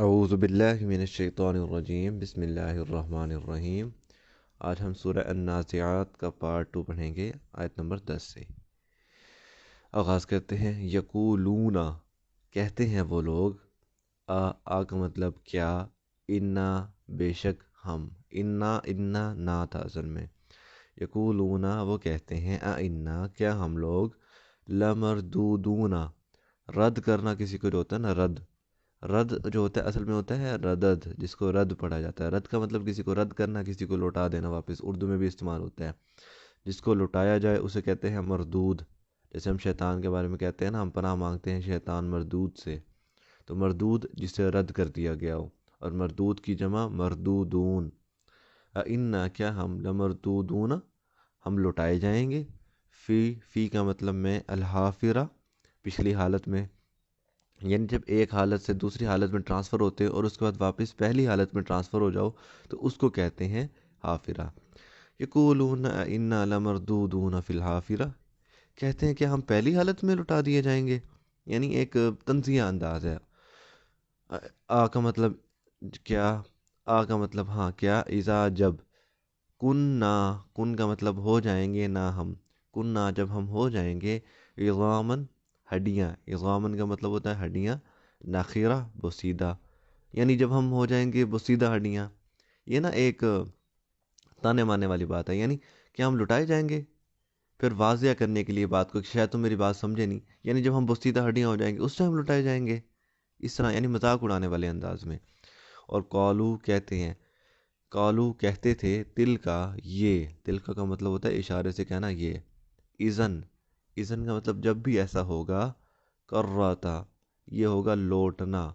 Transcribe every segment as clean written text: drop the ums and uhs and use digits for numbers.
اعوذ باللہ من الشیطان الرجیم بسم اللہ الرحمن الرحیم۔ آج ہم سورہ النازعات کا پارٹ 2 پڑھیں گے، آیت نمبر 10 سے آغاز کرتے ہیں۔ یقولون، کہتے ہیں وہ لوگ، آ کا مطلب کیا، انا بے شک ہم، انا نا تھا اصل میں۔ یقولون وہ کہتے ہیں، انا کیا ہم لوگ، لمردودون، رد کرنا کسی کو جو ہوتا ہے نا، رد جو ہوتا ہے اصل میں ہوتا ہے ردد، جس کو رد پڑھا جاتا ہے۔ رد کا مطلب کسی کو رد کرنا، کسی کو لوٹا دینا واپس، اردو میں بھی استعمال ہوتا ہے۔ جس کو لوٹایا جائے اسے کہتے ہیں مردود۔ جیسے ہم شیطان کے بارے میں کہتے ہیں نا، ہم پناہ مانگتے ہیں شیطان مردود سے، تو مردود جسے رد کر دیا گیا ہو، اور مردود کی جمع مردودون۔ اِنَّا کیا ہم، لمردودون ہم لوٹائے جائیں گے، فی کا مطلب میں الحافرہ، پچھلی حالت میں، یعنی جب ایک حالت سے دوسری حالت میں ٹرانسفر ہوتے ہیں اور اس کے بعد واپس پہلی حالت میں ٹرانسفر ہو جاؤ تو اس کو کہتے ہیں حافرہ۔ یقولون انا لمردودون فی الحافرہ، کہتے ہیں کہ ہم پہلی حالت میں لٹا دیے جائیں گے، یعنی ایک تنزیہ انداز ہے۔ آ کا مطلب کیا، آ کا مطلب ہاں کیا، اذا جب، کن کا مطلب ہو جائیں گے نہ ہم، کننا جب ہم ہو جائیں گے، عظامن ہڈیاں، عظامن کا مطلب ہوتا ہے ہڈیاں، نخیرہ بوسیدہ، یعنی جب ہم ہو جائیں گے بوسیدہ ہڈیاں۔ یہ نا ایک تانے مانے والی بات ہے، یعنی کہ ہم لٹائے جائیں گے، پھر واضح کرنے کے لیے بات کو، شاید تم میری بات سمجھے نہیں، یعنی جب ہم بوسیدہ ہڈیاں ہو جائیں گے اس ٹائم لٹائے جائیں گے، اس طرح یعنی مذاق اڑانے والے انداز میں۔ اور قالو کہتے ہیں، قالو کہتے تھے، تل کا مطلب ہوتا ہے اشارے سے کہنا یہ، اذن کا مطلب جب بھی ایسا ہوگا، کرتا یہ ہوگا لوٹنا،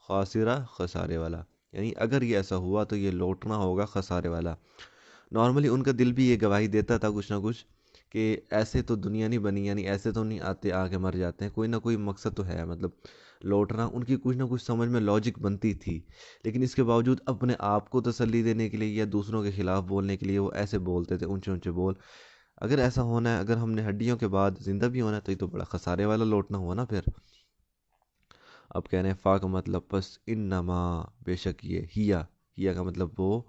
خاسرہ خسارے والا، یعنی اگر یہ ایسا ہوا تو یہ لوٹنا ہوگا خسارے والا۔ نارملی ان کا دل بھی یہ گواہی دیتا تھا کچھ نہ کچھ کہ ایسے تو دنیا نہیں بنی، یعنی ایسے تو نہیں آتے آ کے مر جاتے ہیں، کوئی نہ کوئی مقصد تو ہے، مطلب لوٹنا ان کی کچھ نہ کچھ سمجھ میں لاجک بنتی تھی، لیکن اس کے باوجود اپنے آپ کو تسلی دینے کے لیے یا دوسروں کے خلاف بولنے کے لیے وہ ایسے بولتے تھے، اونچے اونچے بول۔ اگر ایسا ہونا ہے، اگر ہم نے ہڈیوں کے بعد زندہ بھی ہونا ہے تو یہ تو بڑا خسارے والا لوٹنا ہوا نا پھر۔ اب کہہ رہے ہیں فا کا مطلب پس، انما بے شک یہ، ہیا کا مطلب وہ،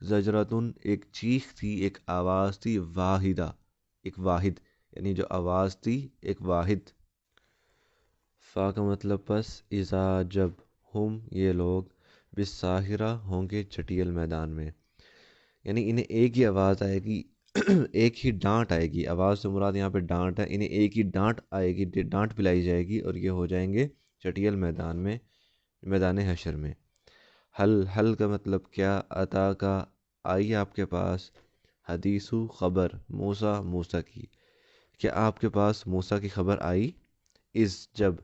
زجرتن ایک چیخ تھی، ایک آواز تھی، واحدہ ایک واحد، یعنی جو آواز تھی ایک واحد۔ فا کا مطلب پس، اذا جب، ہم یہ لوگ، بالساہرہ ہوں گے چٹیل میدان میں، یعنی انہیں ایک ہی آواز آئے گی، ایک ہی ڈانٹ آئے گی، آواز سے مراد یہاں پہ ڈانٹ ہے، انہیں ایک ہی ڈانٹ آئے گی، ڈانٹ پلائی جائے گی اور یہ ہو جائیں گے چٹیل میدان میں، میدان حشر میں۔ حل کا مطلب کیا، عطا کا آئی آپ کے پاس، حدیثو خبر، موسیٰ کی، کیا آپ کے پاس موسیٰ کی خبر آئی، اس جب،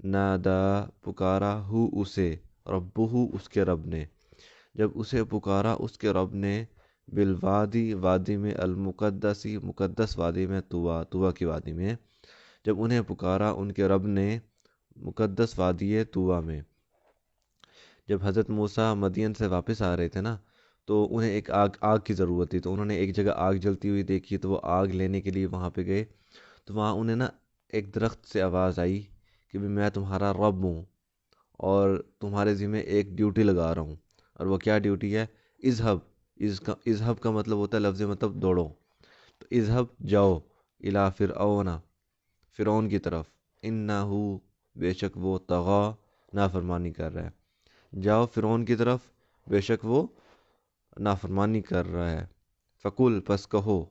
نادا پکارا، ہو اسے، ربہو اس کے رب نے، جب اسے پکارا اس کے رب نے، بالوادی وادی میں، المقدسی مقدس وادی میں، طویٰ کی وادی میں، جب انہیں پکارا ان کے رب نے مقدس وادی طویٰ میں۔ جب حضرت موسیٰ مدین سے واپس آ رہے تھے نا، تو انہیں ایک آگ کی ضرورت تھی، تو انہوں نے ایک جگہ آگ جلتی ہوئی دیکھی، تو وہ آگ لینے کے لیے وہاں پہ گئے، تو وہاں انہیں نا ایک درخت سے آواز آئی کہ بھی میں تمہارا رب ہوں اور تمہارے ذمہ ایک ڈیوٹی لگا رہا ہوں، اور وہ کیا ڈیوٹی ہے، اذہب کا مطلب ہوتا ہے لفظ مطلب دوڑو، تو اذہب جاؤ، الی فرعون کی طرف، انہو بے شک وہ، طغا نافرمانی کر رہا ہے، جاؤ فرعون کی طرف بے شک وہ نافرمانی کر رہا ہے۔ فقل پس کہو،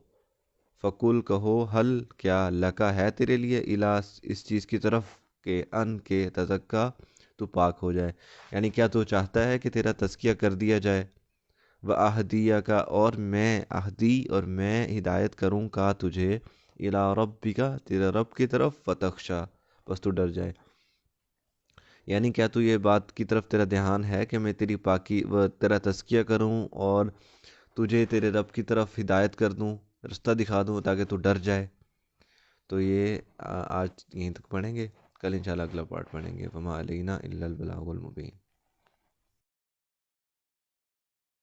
حل کیا، لکا ہے تیرے لیے، الی اس چیز کی طرف کہ ان کے تزکا تو پاک ہو جائے، یعنی کیا تو چاہتا ہے کہ تیرا تزکیہ کر دیا جائے، وَأَهْدِيَكَ اور میں ہدایت کروں کا تجھے، الی ربک تیرے رب کی طرف، فتخشا بس تو ڈر جائے، یعنی کیا تو یہ بات کی طرف تیرا دھیان ہے کہ میں تیری پاکی و تیرا تزکیہ کروں اور تجھے تیرے رب کی طرف ہدایت کر دوں، رستہ دکھا دوں تاکہ تو ڈر جائے۔ تو یہ آج یہیں تک پڑھیں گے، کل انشاءاللہ اگلا پارٹ پڑھیں گے۔ وما علینا الا البلاغ المبین۔